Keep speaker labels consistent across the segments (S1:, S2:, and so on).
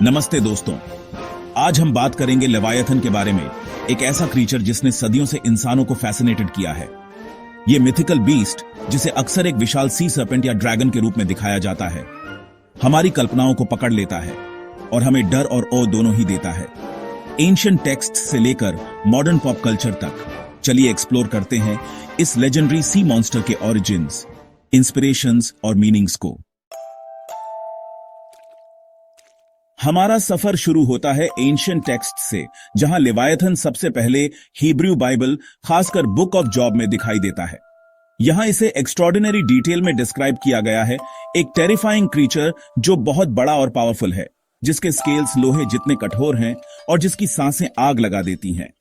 S1: नमस्ते दोस्तों, आज हम बात करेंगे लेवायथन के बारे में। एक ऐसा क्रीचर जिसने सदियों से इंसानों को फैसिनेटेड किया है। ये मिथिकल बीस्ट, जिसे अक्सर एक विशाल सी सर्पेंट या ड्रैगन के रूप में दिखाया जाता है, हमारी कल्पनाओं को पकड़ लेता है और हमें डर और ओ दोनों ही देता है। एंशिएंट टेक्स्ट से लेकर मॉडर्न पॉप कल्चर तक चलिए एक्सप्लोर करते हैं इस लेजेंडरी सी मॉन्स्टर के ओरिजिन्स, इंस्पिरेशंस और मीनिंग्स को। हमारा सफर शुरू होता है एंशिएंट टेक्स्ट से, जहां लेवायथन सबसे पहले हिब्रू बाइबल, खासकर बुक ऑफ जॉब में दिखाई देता है। यहां इसे एक्स्ट्रॉर्डिनरी डिटेल में डिस्क्राइब किया गया है, एक टेरिफाइंग क्रीचर जो बहुत बड़ा और पावरफुल है, जिसके स्केल्स लोहे जितने कठोर हैं और जिसकी सांसें आग लगा देती हैं।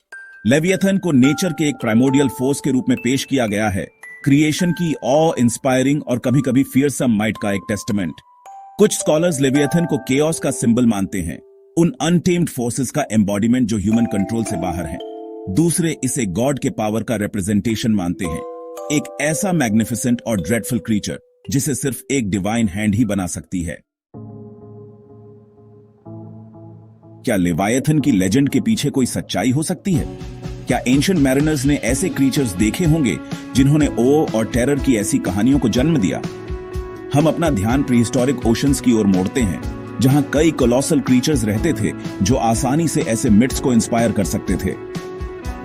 S1: लेवियथन को नेचर के एक प्राइमोर्डियल फोर्स के रूप में पेश किया गया है, क्रिएशन की ऑ इंस्पायरिंग और कभी कभी फियरसम माइट का एक टेस्टमेंट। कुछ स्कॉलर्स लेवियथन को केओस का सिंबल मानते हैं, उन अनटेम्ड फोर्सेस का एम्बॉडीमेंट जो ह्यूमन कंट्रोल से बाहर हैं। दूसरे इसे गॉड के पावर का रिप्रेजेंटेशन मानते हैं, एक ऐसा मैग्निफिसेंट और ड्रेडफुल क्रीचर जिसे सिर्फ एक डिवाइन हैंड ही बना सकती है। क्या लेवायथन की लेजेंड के पीछे कोई सच्चाई हो सकती है? क्या एंशिएंट मैरिनर्स ने ऐसे क्रीचर्स देखे होंगे जिन्होंने ओ और टेरर की ऐसी कहानियों को जन्म दिया? हम अपना ध्यान प्रीहिस्टोरिक ओशंस की ओर मोड़ते हैं, जहां कई कोलोसल क्रीचर्स रहते थे जो आसानी से ऐसे मिथ्स को इंस्पायर कर सकते थे।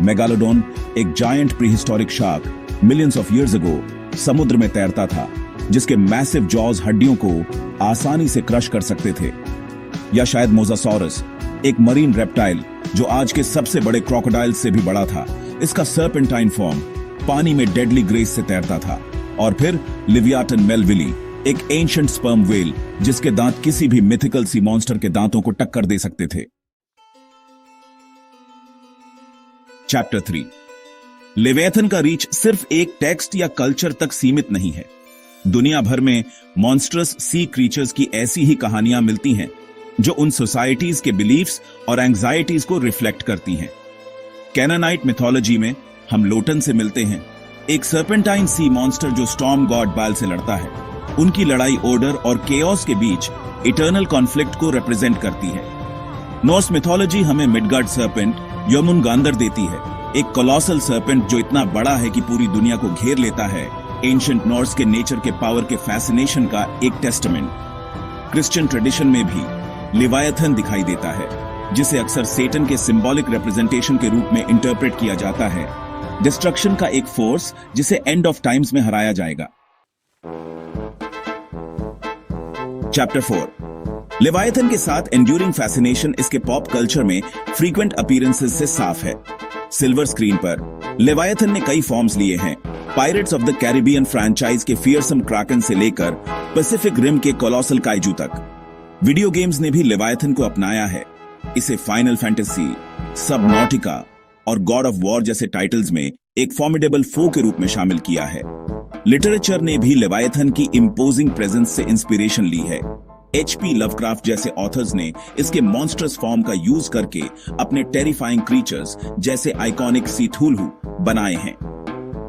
S1: मेगालोडोन, एक giant prehistoric shark, millions of years ago समुद्र में तैरता था, जिसके मैसिव जॉज हड्डियों को आसानी से क्रश कर सकते थे। या शायद मोजासॉरस, एक मरीन रेप्टाइल जो आज के सबसे बड़े क्रोकोडाइल से भी बड़ा था। इसका सर्पेंटाइन फॉर्म पानी में डेडली ग्रेस से तैरता था। और फिर लिवियाटन मेलविली, एक एंशिएंट स्पर्म व्हेल जिसके दांत किसी भी मिथिकल सी मॉन्स्टर के दांतों को टक्कर दे सकते थे। चैप्टर 3। लेवियथन का रीच सिर्फ एक टेक्स्ट या कल्चर तक सीमित नहीं है। दुनिया भर में मॉन्स्टरस सी क्रीचर्स की ऐसी ही कहानियां मिलती हैं जो उन सोसाइटीज के बिलीफ्स और एंग्जाइटीज को रिफ्लेक्ट करती हैं। कैनानाइट मिथोलॉजी में हम लोटन से मिलते हैं, एक सर्पेंटाइन सी मॉन्स्टर जो स्टॉर्म गॉड बाल से लड़ता है। उनकी लड़ाई ऑर्डर और केओस के बीच इटर्नल कॉन्फ्लिक्ट को रिप्रेजेंट करती है। नॉर्स मिथोलॉजी हमें मिडगार्ड सर्पेंट यमुनगांदर देती है, एक कोलोसल सर्पेंट जो इतना बड़ा है कि पूरी दुनिया को घेर लेता है। एंशिएंट नॉर्स के नेचर के पावर के फैसिनेशन का एक टेस्टमेंट। क्रिश्चियन ट्रेडिशन में भी लेवायथन दिखाई देता है, जिसे अक्सर सेटन के सिंबॉलिक रिप्रेजेंटेशन के रूप में इंटरप्रेट किया जाता है, डिस्ट्रक्शन का एक फोर्स जिसे एंड ऑफ टाइम्स में हराया जाएगा। चैप्टर 4। लेवायथन के साथ एंड्यूरिंग फैसिनेशन इसके पॉप कल्चर में फ्रीक्वेंट अपीयरेंसेस से साफ है। सिल्वर स्क्रीन पर लेवायथन ने कई फॉर्म्स लिए हैं, pirates of the Caribbean franchise के फियरसम क्राकन से लेकर पैसिफिक रिम के कोलोसल काइजू तक। वीडियो गेम्स ने भी लेवायथन को अपनाया है, इसे फाइनल फैंटेसी, सबनॉटिका और गॉड ऑफ वॉर जैसे टाइटल्स में एक फॉर्मिडेबल फो के रूप में शामिल किया है। लिटरेचर ने भी लेवायथन की इम्पोजिंग प्रेजेंस से इंस्पिरेशन ली है। HP लवक्राफ्ट जैसे ऑथर्स ने इसके मॉन्स्टरस फॉर्म का यूज करके अपने टेरिफाइंग क्रीचर्स जैसे आइकॉनिक सीथुलहू बनाए हैं।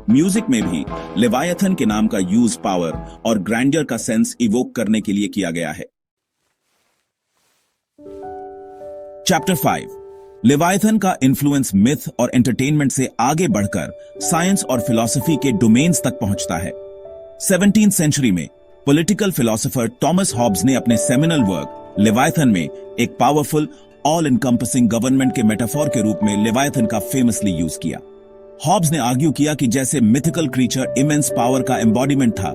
S1: म्यूजिक में भी लेवायथन के नाम का यूज पावर और ग्रैंडियर का सेंस इवोक करने के लिए किया गया है। चैप्टर 5। लेवायथन का इन्फ्लुएंस मिथ और एंटरटेनमेंट से आगे बढ़कर साइंस और फिलॉसफी के डोमेन्स तक पहुंचता है। 17th सेंचुरी में पॉलिटिकल फिलोसोफर टॉमस हॉब्स ने अपने सेमिनल वर्क लेवायथन में एक पावरफुल ऑल इनकम्पसिंग गवर्नमेंट के मेटाफोर के रूप में लेवायथन का फेमसली यूज किया। हॉब्स ने आर्ग्यू किया कि जैसे मिथिकल क्रीचर इमेंस पावर का एम्बॉडीमेंट था,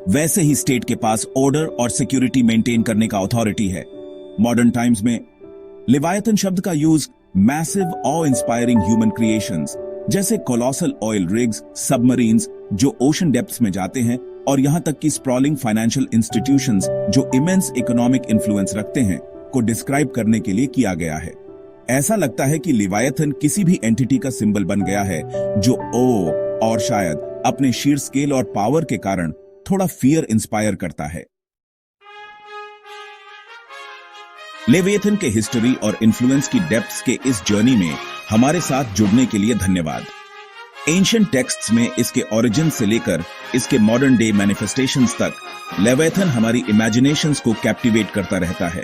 S1: वैसे ही स्टेट के पास ऑर्डर और सिक्योरिटी मेंटेन करने का अथॉरिटी है। मॉडर्न टाइम्स में लेवायथन शब्द का यूज मैसिव ऑ इंस्पायरिंग ह्यूमन क्रिएशंस जैसे कोलोसल ऑयल रिग्स, सबमरीन्स जो ओशन डेप्थ्स में जाते हैं, और यहां तक कि स्प्रॉलिंग फाइनेंशियल इंस्टीट्यूशंस जो इमेंस इकोनॉमिक इन्फ्लुएंस रखते हैं को डिस्क्राइब करने के लिए किया गया है। ऐसा लगता है कि लेवायथन किसी भी एंटिटी का सिंबल बन गया है जो ओ और शायद अपने शीर स्केल और पावर के कारण थोड़ा फियर इंस्पायर करता है। लेवियथन के हिस्ट्री और इन्फ्लुएंस की डेप्थ्स के इस जर्नी में हमारे साथ जुड़ने के लिए धन्यवाद। एंशिएंट टेक्स्ट्स में इसके ओरिजिन से लेकर इसके मॉडर्न डे मैनिफेस्टेशंस तक लेवियथन हमारी इमेजिनेशंस को कैप्टिवेट करता रहता है।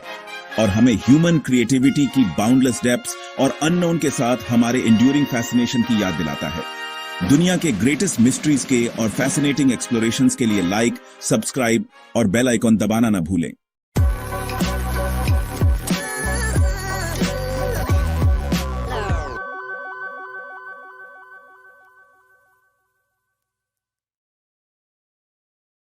S1: और हमें ह्यूमन क्रिएटिविटी की बाउंडलेस डेप्थ्स और अननोन के साथ हमारे इंड्यूरिंग फैसिनेशन की याद दिलाता है। दुनिया के ग्रेटेस्ट मिस्ट्रीज के और फैसिनेटिंग एक्सप्लोरेशंस के लिए लाइक, सब्सक्राइब और बेल आइकॉन दबाना न भूलें।